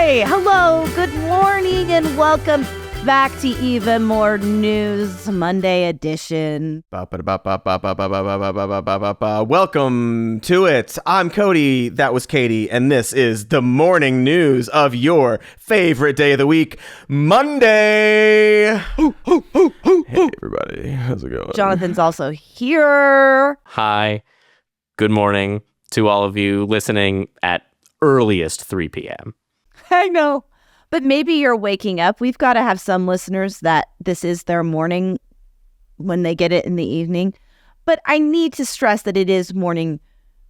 Hi, hello, good morning, and welcome back to Even More News Monday edition. Welcome to it. I'm Cody, that was Katy, and this is the morning news of your favorite day of the week, Monday. Hey everybody, how's it going? Jonathan's also here. Hi, good morning to all of you listening at earliest 3 p.m. I know, but maybe you're waking up. We've got to have some listeners that this is their morning when they get it in the evening. But I need to stress that it is morning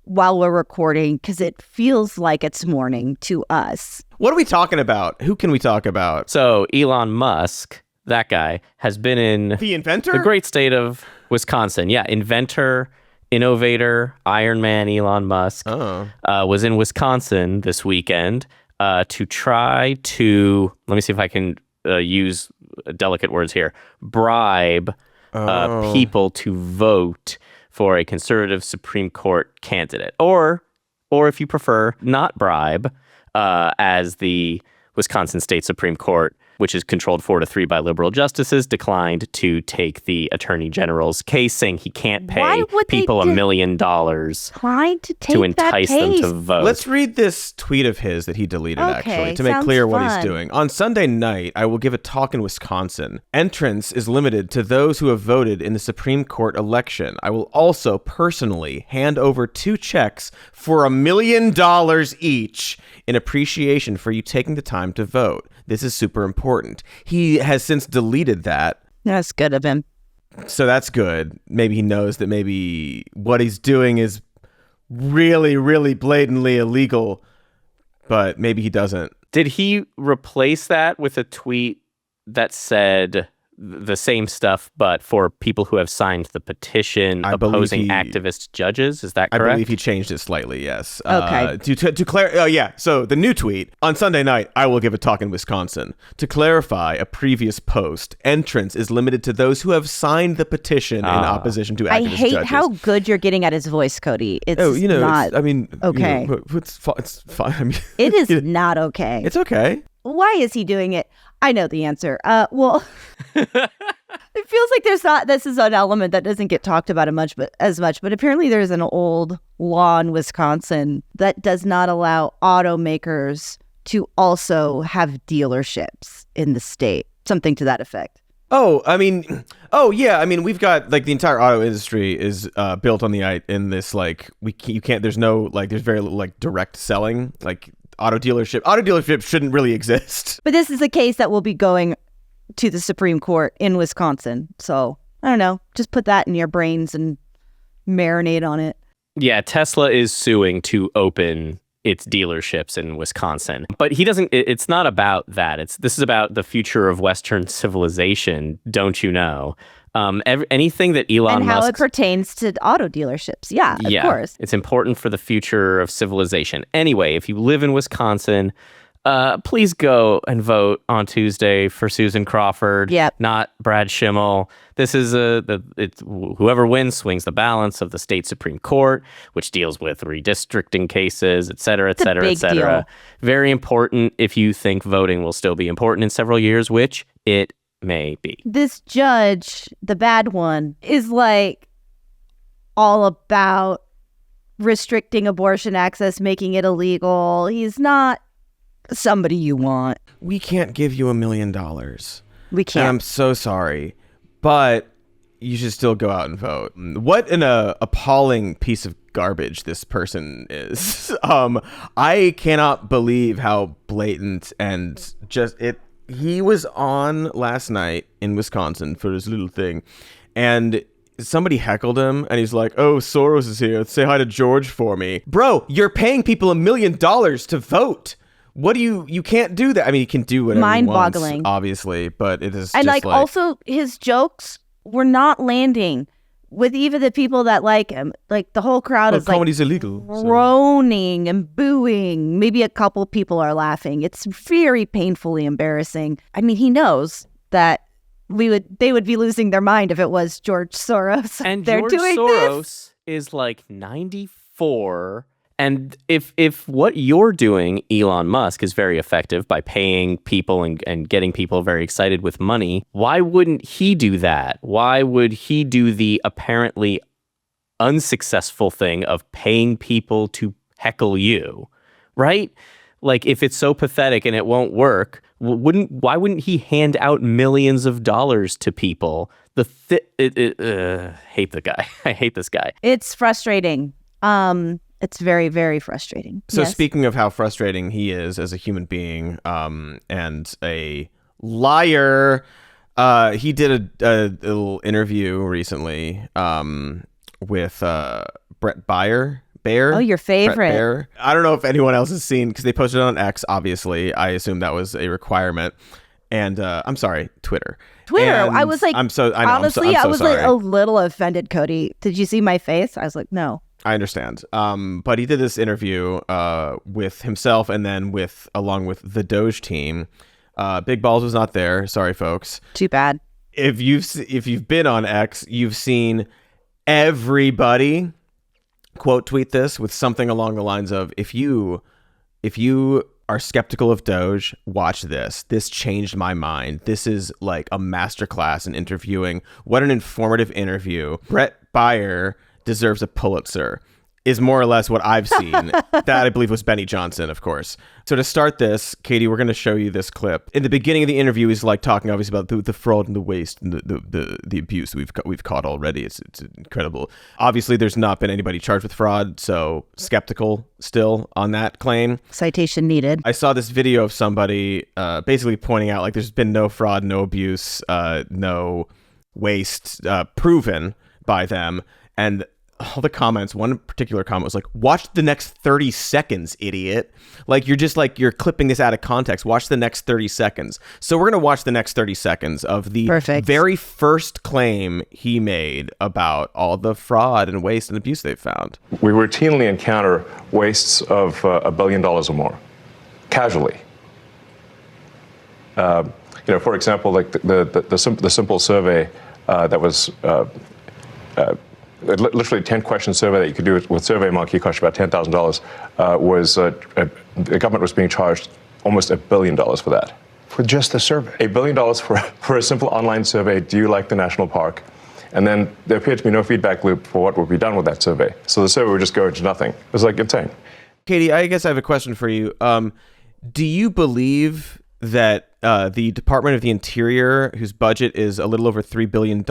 while we're recording because it feels like it's morning to us. What are we talking about? Who can we talk about? So Elon Musk, that guy, has been in The inventor? the great state of Wisconsin. Yeah, inventor, innovator, Iron Man Elon Musk was in Wisconsin this weekend to try to, let me see if I can use delicate words here, bribe people to vote for a conservative Supreme Court candidate. Or if you prefer, not bribe, as the Wisconsin State Supreme Court, which is controlled 4-3 by liberal justices, declined to take the attorney general's case, saying he can't pay people $1 million Trying to entice them to vote. Let's read this tweet of his that he deleted, actually, to make clear what he's doing. On Sunday night, I will give a talk in Wisconsin. Entrance is limited to those who have voted in the Supreme Court election. I will also personally hand over 2 checks for $1 million each in appreciation for you taking the time to vote. This is super important. He has since deleted that. That's good of him. So that's good. Maybe he knows that maybe what he's doing is really, really blatantly illegal, but maybe he doesn't. Did he replace that with a tweet that said the same stuff, but for people who have signed the petition opposing activist judges? Is that correct? I believe he changed it slightly, yes. Okay. To clarify, so the new tweet, on Sunday night, I will give a talk in Wisconsin. To clarify a previous post, entrance is limited to those who have signed the petition in opposition to activist judges. I hate how good you're getting at his voice, Cody. It's not okay. It's fine. I mean, it is not okay. It's okay. Why is he doing it? I know the answer. Well, it feels like this is an element that doesn't get talked about as much, but apparently there's an old law in Wisconsin that does not allow automakers to also have dealerships in the state. Something to that effect. We've got like the entire auto industry is built on there's very little like direct selling, like auto dealerships shouldn't really exist. But this is a case that will be going to the Supreme Court in Wisconsin. So, I don't know. Just put that in your brains and marinate on it. Yeah, Tesla is suing to open its dealerships in Wisconsin. But it's not about that. This is about the future of Western civilization, don't you know? Anything that Elon Musk... And how it pertains to auto dealerships. Yeah, of course. It's important for the future of civilization. Anyway, if you live in Wisconsin, please go and vote on Tuesday for Susan Crawford, not Brad Schimmel. This is whoever wins swings the balance of the state Supreme Court, which deals with redistricting cases, et cetera, et cetera, et cetera. Very important if you think voting will still be important in several years, which it may be. This judge, the bad one, is like all about restricting abortion access, making it illegal. He's not somebody you want. We can't give you $1 million. We can't. And I'm so sorry, but you should still go out and vote. What an appalling piece of garbage this person is. I cannot believe how blatant and he was on last night in Wisconsin for this little thing, and somebody heckled him, and he's like, "Oh, Soros is here. Say hi to George for me." Bro, you're paying people $1 million to vote. What do you can't do that. I mean, you can do whatever mind-boggling, he wants, obviously, but it is and just also his jokes were not landing with even the people that like him. Like the whole crowd is comedy's illegal, groaning and booing. Maybe a couple people are laughing. It's very painfully embarrassing. I mean, he knows that they would be losing their mind if it was George Soros. And They're George doing Soros this. is like 94 And if what you're doing, Elon Musk, is very effective by paying people and getting people very excited with money, why wouldn't he do that? Why would he do the apparently unsuccessful thing of paying people to heckle you, right? Like, if it's so pathetic and it won't work, why wouldn't he hand out millions of dollars to people? Hate the guy. I hate this guy. It's frustrating. It's very, very frustrating. So Yes. Speaking of how frustrating he is as a human being, and a liar, he did a little interview recently, with Brett Baer. Oh, your favorite. Brett Baer. I don't know if anyone else has seen, because they posted it on X, obviously. I assume that was a requirement. And I'm sorry, Twitter. And I was like, honestly, I was like a little offended, Cody. Did you see my face? I was like, no. I understand. But he did this interview with himself and then along with the Doge team. Big Balls was not there. Sorry, folks. Too bad. If you've been on X, you've seen everybody quote tweet this with something along the lines of, if you are skeptical of Doge, watch this. This changed my mind. This is like a masterclass in interviewing. What an informative interview. Brett Baer deserves a Pulitzer, is more or less what I've seen. That, I believe, was Benny Johnson, of course. So to start this, Katie, we're going to show you this clip. In the beginning of the interview, he's like talking obviously about the fraud and the waste and the abuse we've caught already. It's incredible. Obviously, there's not been anybody charged with fraud, so skeptical still on that claim. Citation needed. I saw this video of somebody basically pointing out, like, there's been no fraud, no abuse, no waste proven by them. And all the comments, one particular comment was like, watch the next 30 seconds, idiot. Like, you're clipping this out of context. Watch the next 30 seconds. So we're going to watch the next 30 seconds of the very first claim he made about all the fraud and waste and abuse they've found. We routinely encounter wastes of $1 billion or more, casually. For example, like the simple survey that was literally 10-question survey that you could do with SurveyMonkey, cost about $10,000, was the government was being charged almost $1 billion for that. For just the survey? $1 billion for a simple online survey, do you like the national park? And then there appeared to be no feedback loop for what would be done with that survey. So the survey would just go into nothing. It was like insane. Katie, I guess I have a question for you. Do you believe that the Department of the Interior, whose budget is a little over $3 billion,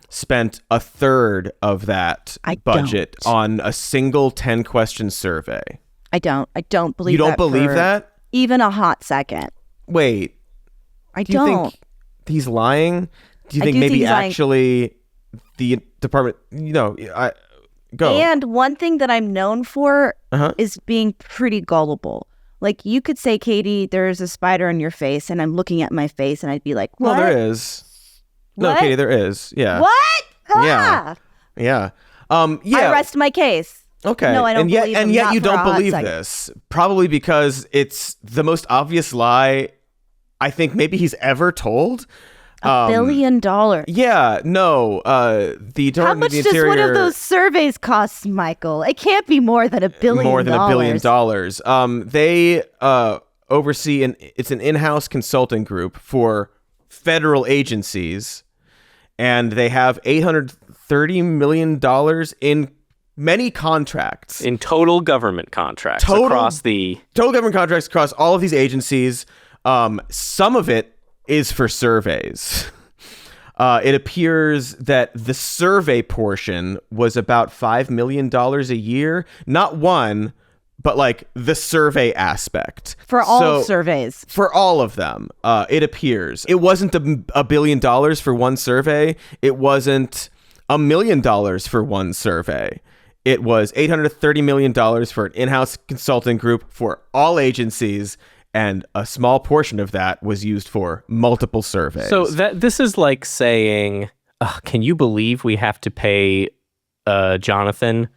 spent a third of that budget on a single 10-question survey? I don't believe that. You don't believe that? Even a hot second. Wait. Do you think he's lying? Do you think maybe actually the department, go. And one thing that I'm known for is being pretty gullible. Like, you could say, Katie, there's a spider in your face, and I'm looking at my face, and I'd be like, what? Well, there is. No, What? Katie, there is. Yeah. What? Yeah. Yeah. I rest my case. Okay. No, I don't believe him. And yet Not you for a don't hot believe second. this. Probably because it's the most obvious lie I think maybe he's ever told. $1 billion. Yeah. No. The How much does one of those surveys cost, Michael? It can't be more than $1 billion. More than $1 billion. They oversee it's an in-house consulting group for federal agencies, and they have $830 million in many contracts. In total government contracts across government contracts across all of these agencies. Some of it is for surveys. It appears that the survey portion was about $5 million a year. Not one, but like the survey aspect. For all surveys. For all of them, it appears. It wasn't $1 billion for one survey. It wasn't $1 million for one survey. It was $830 million for an in-house consulting group for all agencies, and a small portion of that was used for multiple surveys. So this is like saying, can you believe we have to pay Jonathan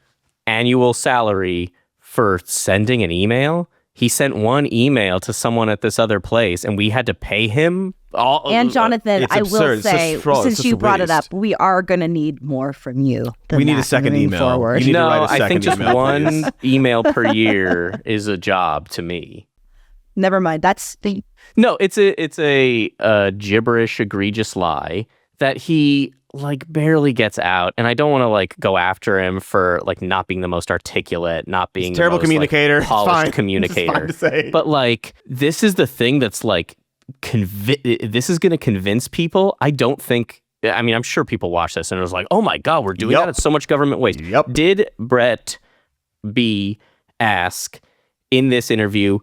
annual salary for sending an email? he sent one email to someone at this other place, and we had to pay him all. And Jonathan, it's I absurd. will It's just say, fraud. It's since just you a brought it up, waste. we are going to need more from you. We need a that second moving email. Forward. You need to No, write a I think second just email, one please. email per year is a job to me. Never mind. That's the No, it's a gibberish, egregious lie that he like barely gets out, and I don't want to like go after him for like not being the most articulate, not being Terrible the most, communicator. like, It's polished fine. communicator. It's fine to say. But like this is the thing that's like this is going to convince people. I don't think. I mean, I'm sure people watch this and it was like, oh my god, we're doing that at so much government waste. Yep. Did Brett B ask in this interview,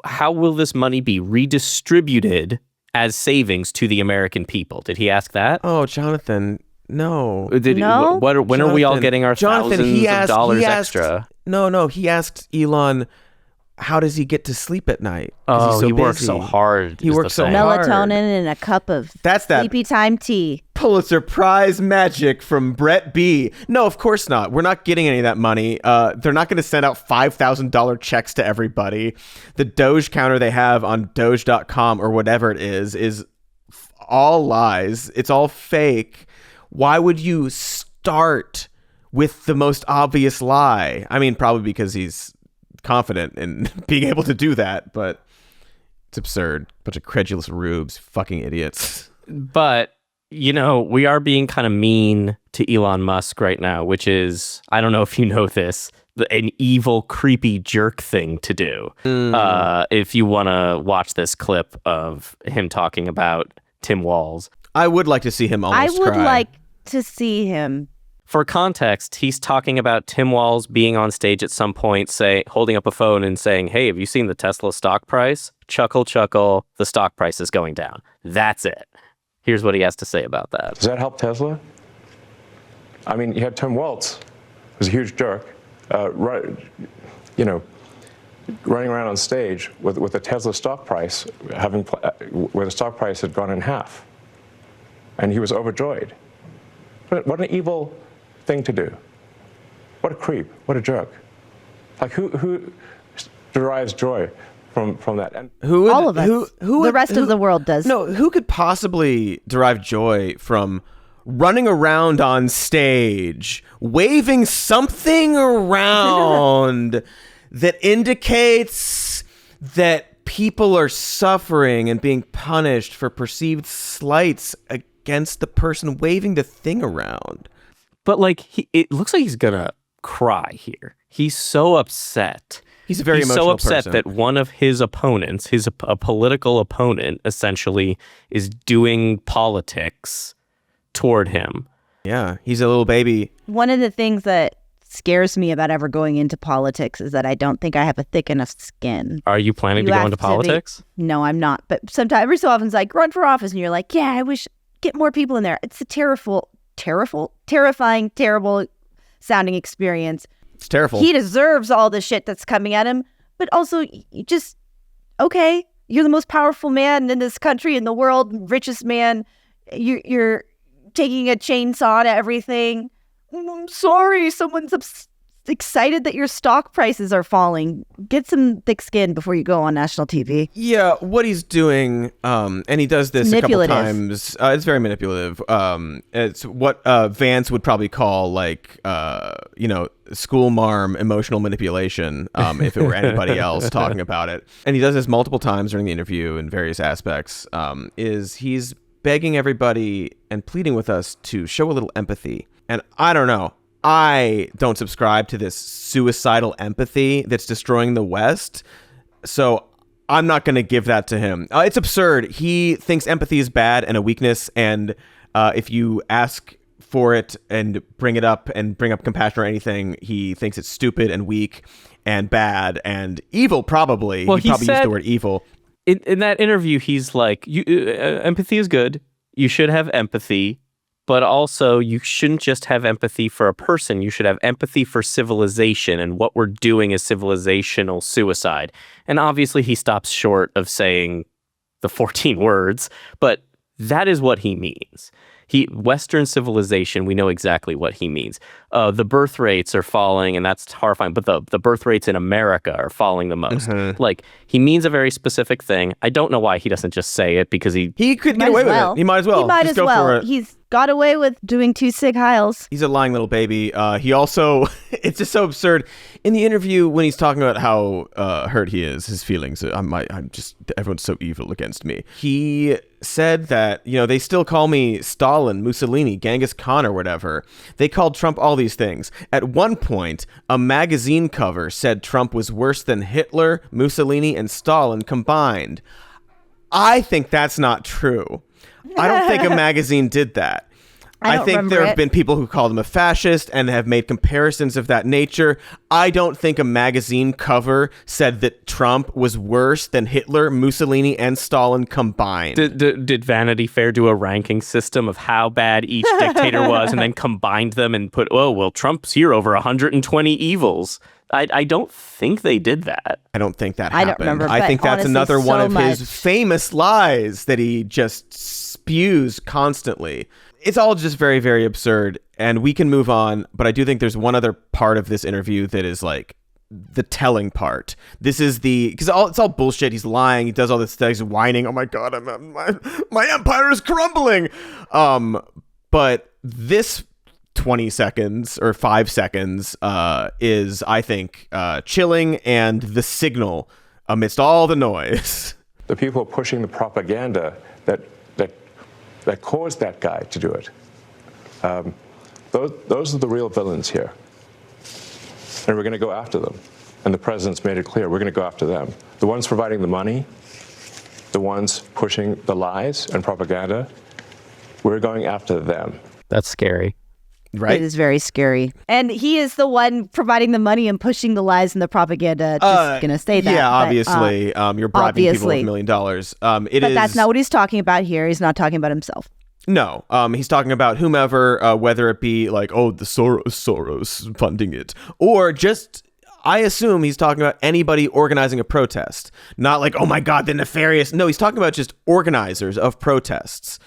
how will this money be redistributed as savings to the American people? Did he ask that? Oh, Jonathan, no. No? When are we all Jonathan- getting our Jonathan, thousands of dollars extra? No, he asked Elon, how does he get to sleep at night? 'Cause Oh, he's so he works busy. so hard. He is works the so thing. hard. melatonin and a cup of That's that sleepy time tea. Pulitzer Prize magic from Brett B. No, of course not. We're not getting any of that money. They're not going to send out $5,000 checks to everybody. The Doge counter they have on Doge.com or whatever it is all lies. It's all fake. Why would you start with the most obvious lie? I mean, probably because he's confident in being able to do that, but it's absurd. Bunch of credulous rubes, fucking idiots. But, you know, we are being kind of mean to Elon Musk right now, which is, I don't know if you know this, an evil, creepy jerk thing to do. If you want to watch this clip of him talking about Tim Walz. I would like to see him almost I would cry. like to see him. For context, he's talking about Tim Walz being on stage at some point, holding up a phone and saying, hey, have you seen the Tesla stock price? Chuckle, chuckle, the stock price is going down. That's it. Here's what he has to say about that. Does that help Tesla? I mean, you had Tim Walz, who's a huge jerk, running around on stage with the Tesla stock price where the stock price had gone in half, and he was overjoyed. What an evil thing to do! What a creep! What a jerk! Like who derives joy from that? And Who would, All of us. The rest of the world does. No, who could possibly derive joy from running around on stage, waving something around that indicates that people are suffering and being punished for perceived slights against the person waving the thing around? But like, it looks like he's gonna cry here. He's so upset. He's a very He's emotional so upset person. that one of his opponents, a political opponent, essentially, is doing politics toward him. Yeah, he's a little baby. One of the things that scares me about ever going into politics is that I don't think I have a thick enough skin. Are you planning to go have into be- politics? No, I'm not. But sometimes, every so often, it's like, run for office. And you're like, yeah, I wish, get more people in there. It's a terrifying, terrible sounding experience. It's terrible. He deserves all the shit that's coming at him. But also, you just, okay, you're the most powerful man in this country, in the world, richest man. You're taking a chainsaw to everything. I'm sorry, someone's excited that your stock prices are falling. Get some thick skin before you go on national TV. Yeah, what he's doing, and he does this a couple Manipulative. times. It's very manipulative. It's what Vance would probably call like, school marm emotional manipulation, if it were anybody else talking about it. And he does this multiple times during the interview in various aspects. Is he's begging everybody and pleading with us to show a little empathy. And I don't know. I don't subscribe to this suicidal empathy that's destroying the West. So I'm not going to give that to him. It's absurd. He thinks empathy is bad and a weakness. And if you ask for it and bring up compassion or anything, he thinks it's stupid and weak and bad and evil, probably. Well, he probably used the word evil. In that interview, he's like, empathy is good. You should have empathy. But also, you shouldn't just have empathy for a person. You should have empathy for civilization, and what we're doing is civilizational suicide. And obviously, he stops short of saying the 14 words, but That is what he means. Western civilization, we know exactly what he means. The birth rates are falling, and that's horrifying, but the birth rates in America are falling the most. Like, he means a very specific thing. I don't know why he doesn't just say it, because he could get away with it. He might as well. He might just as go well. for it. He's got away with doing 2 sig heils. He's a lying little baby. He also, it's just so absurd. In the interview, when he's talking about how hurt he is, his feelings, I'm just, everyone's so evil against me. He said that, they still call me Stalin, Mussolini, Genghis Khan, or whatever. They called Trump all these things. At one point, a magazine cover said Trump was worse than Hitler, Mussolini, and Stalin combined. I think that's not true. I don't think a magazine did that. I think there have been people who called him a fascist and have made comparisons of that nature. I don't think a magazine cover said that Trump was worse than Hitler, Mussolini, and Stalin combined. Did Vanity Fair do a ranking system of how bad each dictator was and then combined them and put, Trump's here over 120 evils? I don't think they did that. I don't think that happened. I don't remember. I think that's another one of his famous lies that he just spews constantly. It's all just very, very absurd, and we can move on, but I do think there's one other part of this interview that is like the telling part. This is because it's all bullshit. He's lying. He does all this stuff. He's whining. Oh my God, my empire is crumbling. But this 20 seconds or 5 seconds is, I think, chilling and the signal amidst all the noise. The people pushing the propaganda that caused that guy to do it, those are the real villains here. And we're going to go after them. And the president's made it clear, we're going to go after them. The ones providing the money, the ones pushing the lies and propaganda, we're going after them. That's scary. Right? It is very scary. And he is the one providing the money and pushing the lies and the propaganda. Just going to say that. Yeah, obviously. You're bribing people with $1 million. But that's not what he's talking about here. He's not talking about himself. No, he's talking about whomever, whether it be like, the Soros funding it, or just, I assume he's talking about anybody organizing a protest. Not like, oh my God, the nefarious. No, he's talking about just organizers of protests.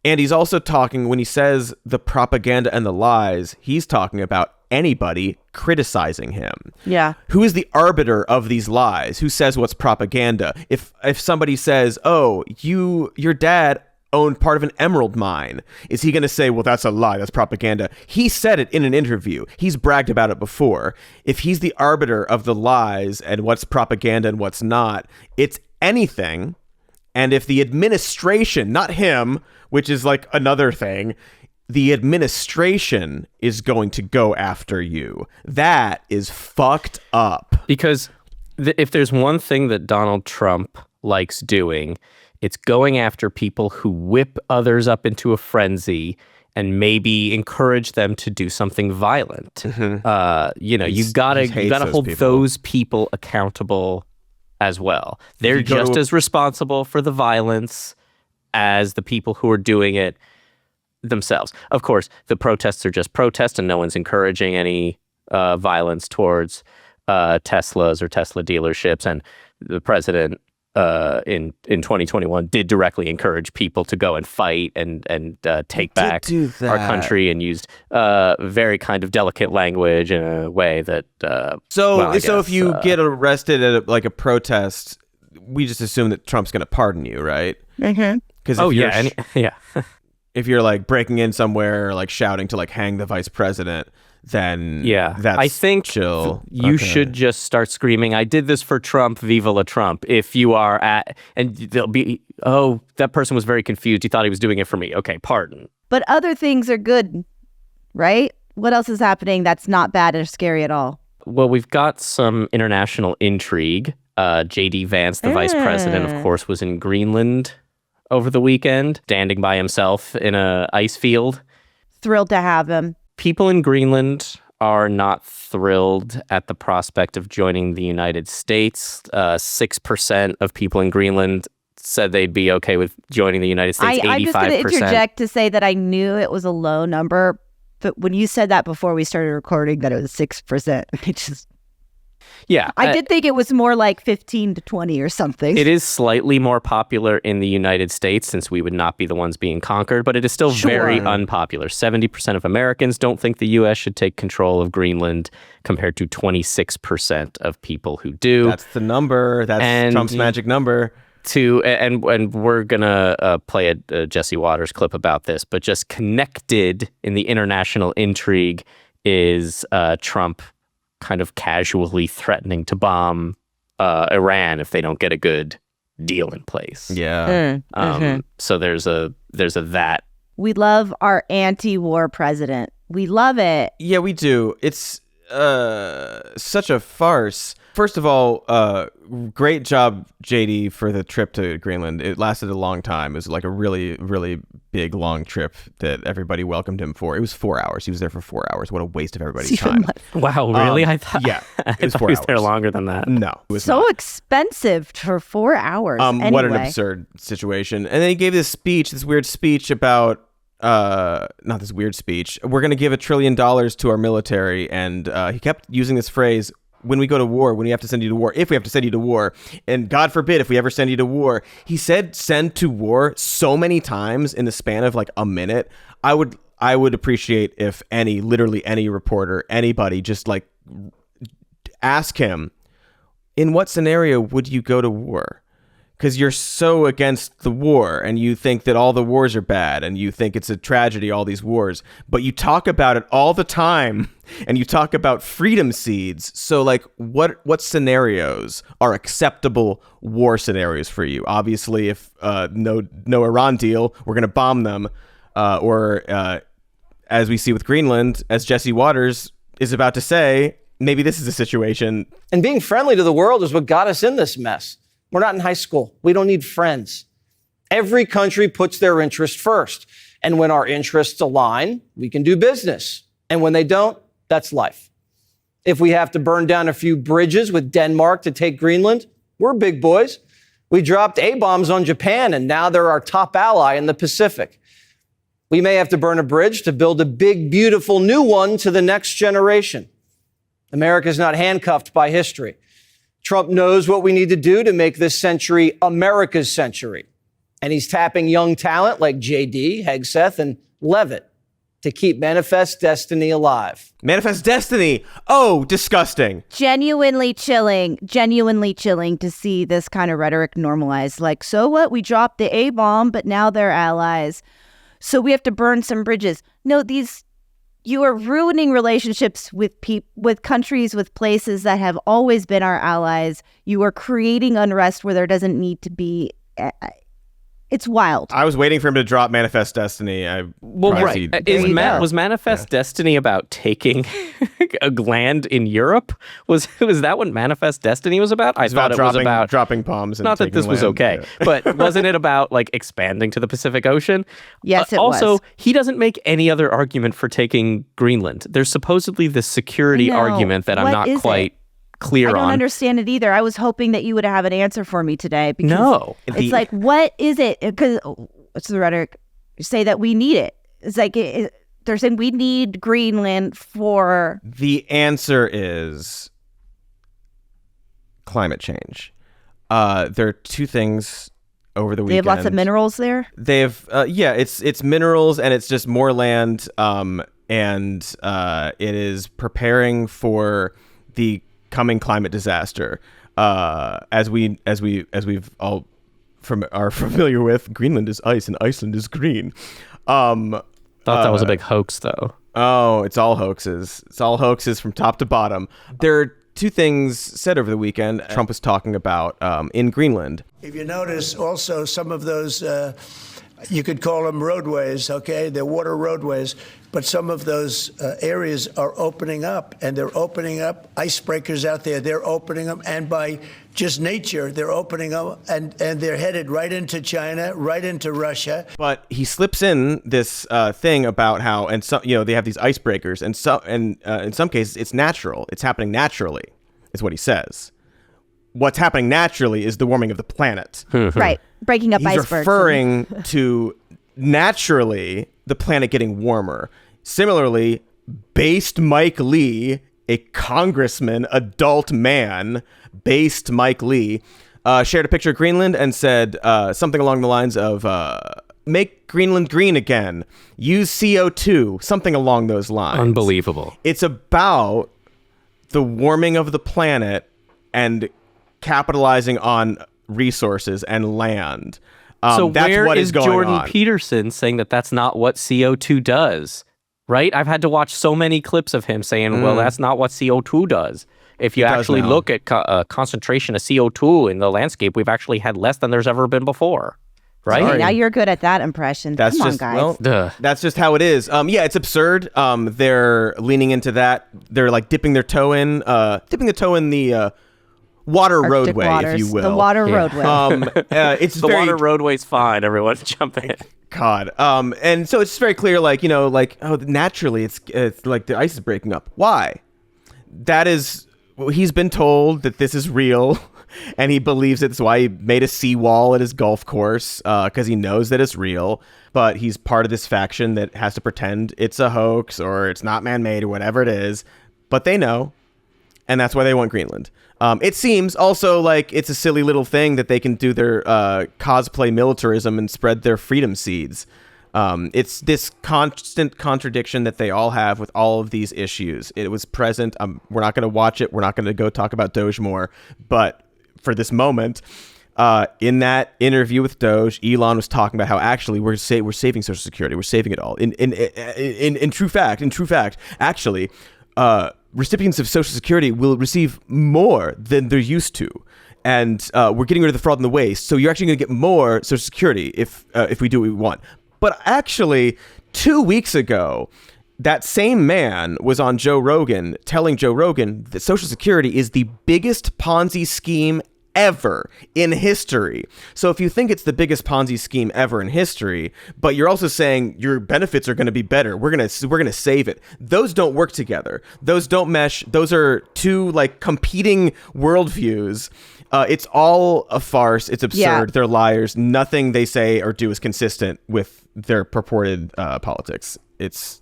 And he's also talking, when he says the propaganda and the lies, he's talking about anybody criticizing him. Yeah. Who is the arbiter of these lies? Who says what's propaganda? If somebody says, your dad owned part of an emerald mine, is he going to say, well, that's a lie, that's propaganda? He said it in an interview. He's bragged about it before. If he's the arbiter of the lies and what's propaganda and what's not, it's anything. And if the administration, not him, which is like another thing, the administration is going to go after you. That is fucked up. Because if there's one thing that Donald Trump likes doing, it's going after people who whip others up into a frenzy and maybe encourage them to do something violent. Mm-hmm. You gotta hold those people accountable as well. They're just as responsible for the violence as the people who are doing it themselves. Of course, the protests are just protests, and no one's encouraging any violence towards Teslas or Tesla dealerships. And the president in 2021 did directly encourage people to go and fight and take back our country, and used very kind of delicate language in a way that so if you get arrested at a protest, we just assume that Trump's going to pardon you, right? Mm-hmm. Because if you're like breaking in somewhere or like shouting to like hang the vice president, then that's I think chill. You should just start screaming, I did this for Trump, viva la Trump. If you are and they'll be, that person was very confused. He thought he was doing it for me. Okay, pardon. But other things are good, right? What else is happening that's not bad or scary at all? Well, we've got some international intrigue. J.D. Vance, the vice president, of course, was in Greenland over the weekend, standing by himself in a ice field. Thrilled to have him. People in Greenland are not thrilled at the prospect of joining the United States. 6% of people in Greenland said they'd be okay with joining the United States. 85%. I'm just going to interject to say that I knew it was a low number, but when you said that before we started recording, that it was 6%, it just Yeah. I did think it was more like 15 to 20 or something. It is slightly more popular in the United States since we would not be the ones being conquered, but it is still very unpopular. 70% of Americans don't think the U.S. should take control of Greenland compared to 26% of people who do. That's the number. That's Trump's magic number. And we're gonna play a Jesse Waters clip about this, but just connected in the international intrigue is Trump kind of casually threatening to bomb Iran if they don't get a good deal in place. Yeah. So there's a that. We love our anti-war president. We love it. Yeah, we do. It's such a farce. First of all, great job, JD, for the trip to Greenland. It lasted a long time. It was like a really, really big, long trip that everybody welcomed him for. It was 4 hours. He was there for 4 hours. What a waste of everybody's time. Wow, really? I thought, yeah, it was 4 he was hours. there longer than that. No, it was so not. expensive for 4 hours. Anyway. What an absurd situation. And then he gave this weird speech about, not this weird speech. We're going to give $1 trillion to our military. And he kept using this phrase, when we go to war, when we have to send you to war, if we have to send you to war, and God forbid if we ever send you to war. He said send to war so many times in the span of like a minute. I would appreciate if literally any reporter, anybody just like ask him, in what scenario would you go to war? Because you're so against the war and you think that all the wars are bad and you think it's a tragedy, all these wars, but you talk about it all the time and you talk about freedom seeds. So like what scenarios are acceptable war scenarios for you? Obviously, if no Iran deal, we're going to bomb them. Or as we see with Greenland, as Jesse Waters is about to say, maybe this is a situation. And being friendly to the world is what got us in this mess. We're not in high school. We don't need friends. Every country puts their interest first. And when our interests align, we can do business. And when they don't, that's life. If we have to burn down a few bridges with Denmark to take Greenland, we're big boys. We dropped A-bombs on Japan, and now they're our top ally in the Pacific. We may have to burn a bridge to build a big, beautiful new one to the next generation. America's not handcuffed by history. Trump knows what we need to do to make this century America's century. And he's tapping young talent like JD, Hegseth, and Levitt to keep Manifest Destiny alive. Manifest Destiny! Oh, disgusting. Genuinely chilling to see this kind of rhetoric normalized. Like, so what? We dropped the A-bomb, but now they're allies. So we have to burn some bridges. No, you are ruining relationships with countries, with places that have always been our allies. You are creating unrest where there doesn't need to be. It's wild. I was waiting for him to drop Manifest Destiny. Was Manifest Destiny about taking a land in Europe? Was that what Manifest Destiny was about? I thought it was about dropping bombs. And not that this was land. okay, but wasn't it about like expanding to the Pacific Ocean? Yes, it was. Also, he doesn't make any other argument for taking Greenland. There's supposedly this security argument that I'm not quite clear on. I don't understand it either. I was hoping that you would have an answer for me today. Because it's like, what is it? Because what's the rhetoric? You say that we need it. It's like they're saying we need Greenland for. The answer is climate change. There are two things over the weekend. They have lots of minerals there. They have, it's minerals and it's just more land. And it is preparing for the coming climate disaster. As we've all are familiar with, Greenland is ice and Iceland is green. Thought that was a big hoax, though. Oh, it's all hoaxes. It's all hoaxes from top to bottom. There are two things said over the weekend Trump was talking about in Greenland. If you notice, also some of those, you could call them roadways, okay? They're water roadways. But some of those areas are opening up, and they're opening up icebreakers out there. They're opening them, and by just nature, they're opening up, and they're headed right into China, right into Russia. But he slips in this thing about how, and so, they have these icebreakers, and in some cases, it's natural. It's happening naturally, is what he says. What's happening naturally is the warming of the planet. Right, breaking up icebergs. He's referring to naturally the planet getting warmer. Similarly, based Mike Lee a congressman, adult man, based Mike Lee, shared a picture of Greenland and said something along the lines of, make Greenland green again, use CO2, something along those lines. Unbelievable. It's about the warming of the planet and capitalizing on resources and land. So that's where what is going Jordan on. Peterson saying that that's not what CO2 does? Right? I've had to watch so many clips of him saying, well, that's not what CO2 does. If you actually look at concentration of CO2 in the landscape, we've actually had less than there's ever been before. Right? Hey, now you're good at that impression. That's Come just, on, guys. well, that's just how it is. Yeah, it's absurd. They're leaning into that. They're like dipping the toe in the water Arctic roadway, waters, if you will. the water roadway. It's the very, water roadway's fine. Everyone jump in. God. And so it's very clear, like, naturally it's like the ice is breaking up. Why? That is, he's been told that this is real. And he believes it's why he made a seawall at his golf course, because he knows that it's real. But he's part of this faction that has to pretend it's a hoax or it's not man-made or whatever it is. But they know, and that's why they want Greenland. It seems also like it's a silly little thing that they can do their cosplay militarism and spread their freedom seeds. It's this constant contradiction that they all have with all of these issues. It was present. We're not going to watch it. We're not going to go talk about Doge more. But for this moment, in that interview with Doge, Elon was talking about how actually we're saving Social Security. We're saving it all. In true fact, actually, recipients of Social Security will receive more than they're used to. And we're getting rid of the fraud and the waste. So you're actually going to get more Social Security if we do what we want. But actually, 2 weeks ago, that same man was on Joe Rogan telling Joe Rogan that Social Security is the biggest Ponzi scheme ever in history. So if you think it's the biggest Ponzi scheme ever in history, but you're also saying your benefits are going to be better, we're going to save it. Those don't work together. Those don't mesh. Those are two like competing worldviews. It's all a farce. It's absurd. Yeah. They're liars. Nothing they say or do is consistent with their purported politics. It's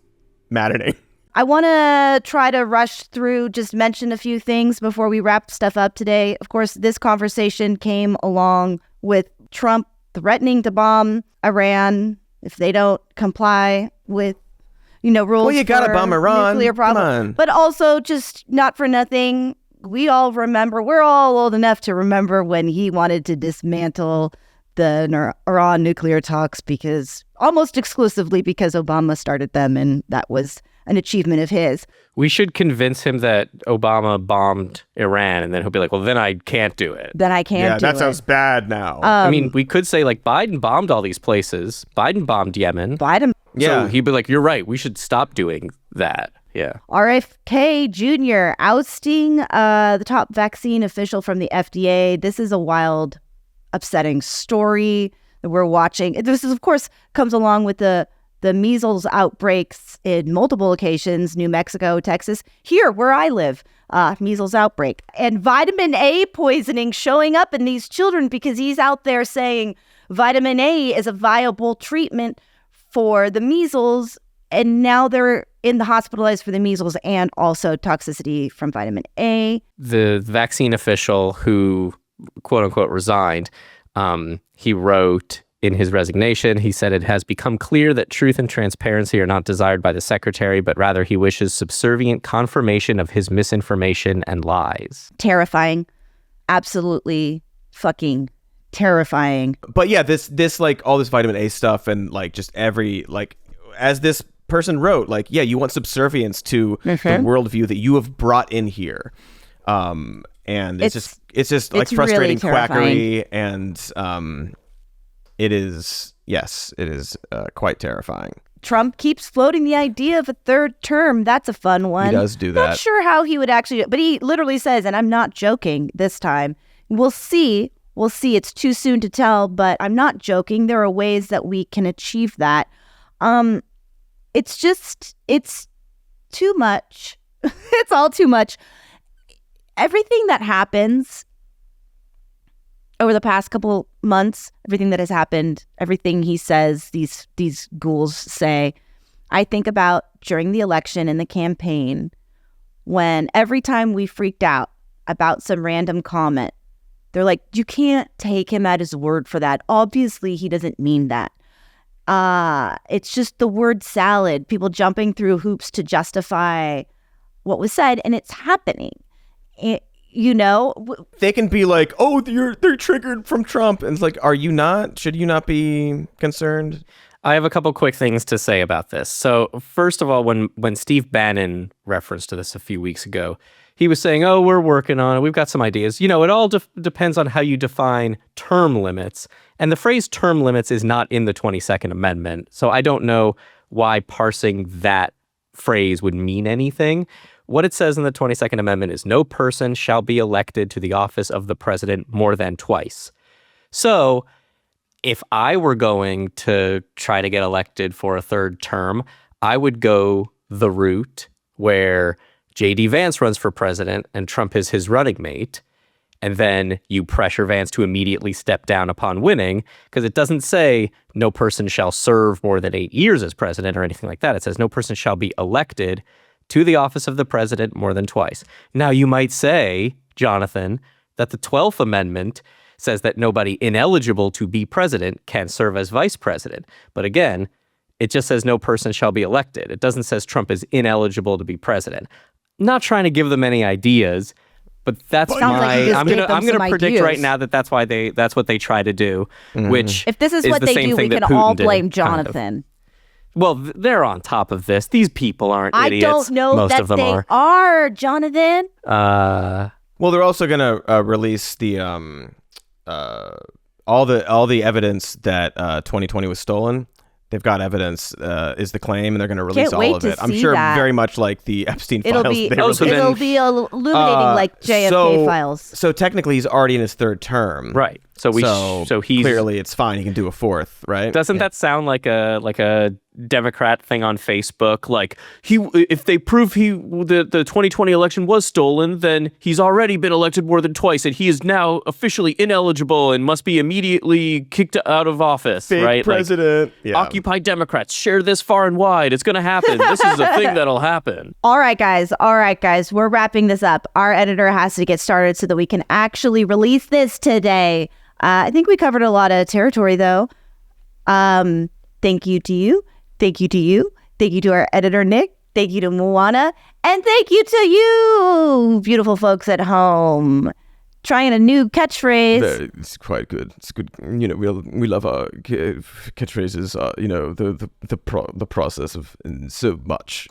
maddening. I want to try to rush through, just mention a few things before we wrap stuff up today. Of course, this conversation came along with Trump threatening to bomb Iran if they don't comply with, rules. Well, you got to bomb Iran. Nuclear problem. Come on. But also, just not for nothing, we all remember, we're all old enough to remember when he wanted to dismantle the Iran nuclear talks almost exclusively because Obama started them, and that was an achievement of his. We should convince him that Obama bombed Iran, and then he'll be like, well, then I can't do it. Yeah, that sounds bad now. I mean, we could say, like, Biden bombed all these places. Biden bombed Yemen. Yeah. So he'd be like, you're right. We should stop doing that. Yeah. RFK Jr. ousting the top vaccine official from the FDA. This is a wild, upsetting story that we're watching. This, of course, comes along with the measles outbreaks in multiple locations, New Mexico, Texas, here where I live, measles outbreak. And vitamin A poisoning showing up in these children because he's out there saying vitamin A is a viable treatment for the measles. And now they're in the hospitalized for the measles and also toxicity from vitamin A. The vaccine official who, quote unquote, resigned, he wrote in his resignation, he said, it has become clear that truth and transparency are not desired by the secretary, but rather he wishes subservient confirmation of his misinformation and lies. Terrifying. Absolutely fucking terrifying. But yeah, this like all this vitamin A stuff and like just every, like, as this person wrote, like, yeah, you want subservience to the worldview that you have brought in here. And it's just like frustrating really quackery, and it is quite terrifying. Trump keeps floating the idea of a third term. That's a fun one. He does do that. Not sure how he would actually do it, but he literally says, and I'm not joking this time, we'll see. It's too soon to tell, but I'm not joking. There are ways that we can achieve that. It's too much. It's all too much. Everything that happens over the past couple months, everything that has happened, everything he says, these ghouls say, I think about during the election and the campaign when every time we freaked out about some random comment, they're like, you can't take him at his word for that. Obviously, he doesn't mean that. It's just the word salad, people jumping through hoops to justify what was said, and it's happening. They can be like, oh, they're triggered from Trump. And it's like, are you not? Should you not be concerned? I have a couple quick things to say about this. So first of all, when Steve Bannon referenced to this a few weeks ago, he was saying, oh, we're working on it. We've got some ideas. It all depends on how you define term limits. And the phrase term limits is not in the 22nd Amendment. So I don't know why parsing that phrase would mean anything. What it says in the 22nd Amendment is no person shall be elected to the office of the president more than twice. So if I were going to try to get elected for a third term, I would go the route where J.D. Vance runs for president and Trump is his running mate. And then you pressure Vance to immediately step down upon winning, because it doesn't say no person shall serve more than 8 years as president or anything like that. It says no person shall be elected to the office of the president more than twice. Now, you might say, Jonathan, that the 12th Amendment says that nobody ineligible to be president can serve as vice president. But again, it just says no person shall be elected. It doesn't say Trump is ineligible to be president. I'm not trying to give them any ideas, but that's I'm gonna predict right now that's what they try to do, which if this is what they do, we can all blame Jonathan. Kind of. Well, they're on top of this. These people aren't idiots. I don't know Most that of them they are, Jonathan. Well, they're also gonna release the all the evidence that 2020 was stolen. They've got evidence, is the claim, and they're going to release all of it. I'm sure very much like the Epstein files. It'll be illuminating like JFK files. So technically, he's already in his third term, right? So he's clearly it's fine. He can do a fourth, right? Doesn't that sound like a Democrat thing on Facebook? Like if they prove the 2020 election was stolen, then he's already been elected more than twice, and he is now officially ineligible and must be immediately kicked out of office. Fake right? president. Like, Occupy Democrats, share this far and wide. It's going to happen. This is a thing that'll happen. All right, guys. We're wrapping this up. Our editor has to get started so that we can actually release this today. I think we covered a lot of territory, though. Thank you to you. Thank you to you. Thank you to our editor, Nick. Thank you to Moana. And thank you to you, beautiful folks at home. Trying a new catchphrase. It's quite good. It's good. We love our catchphrases. The process of so much.